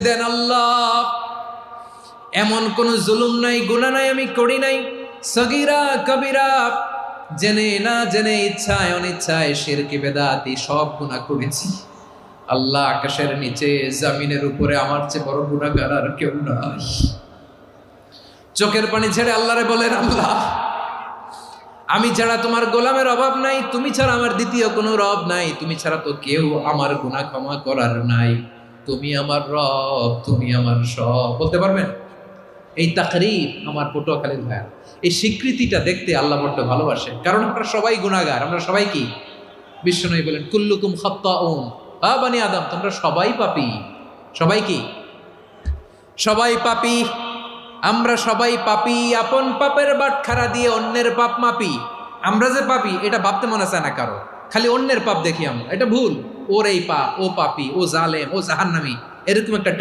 দেন আল্লাহ। এমন কোন জুলুম নাই, গুনাহ নাই আমি করি নাই, সগীরা কবিরা, জেনে না জেনে, ইচ্ছায় অনিচ্ছায়, শিরকি বেদাতি সব গুনাহ করেছি। আল্লাহ, আকাশের নিচে জমিনের উপরে আমার চেয়ে বড় গুনাহগার আর কেউ নাই। চোখের পানি ছেড়ে আল্লাহরে বলেন, আল্লাহ, আমি ছাড়া তোমার গোলামের অভাব নাই, তুমি ছাড়া আমার দ্বিতীয় কোনো রব নাই, তুমি ছাড়া তো কেউ আমার গুনাহ ক্ষমা করার নাই, তুমি আমার রব, তুমি আমার সব। বলতে পারবেন? এই তাকরীর আমার পটুয়াখালীর ভাইয়া, এই স্বীকৃতিটা দেখতে আল্লাহ বড্ড ভালোবাসে, কারণ আমরা সবাই গুনাহগার। আমরা সবাই কি? বিশ্বনবী বলেন, কুল্লুকুম খাত্তাউন, বানি আদম, তোমরা সবাই পাপী। সবাই কি? সবাই পাপী। আমরা সবাই পাপী। আপন পাপের বাটখারা দিয়ে অন্যের পাপ মাপি। আমরা যে পাপী এটা ভাবতে মনে চায় না কারো, খালি অন্যের পাপ দেখি আমরা, এটা ভুল। ওর এই পাপ, ও পাপী, ও জালেম, ও জাহান্নামী, এরকম একটা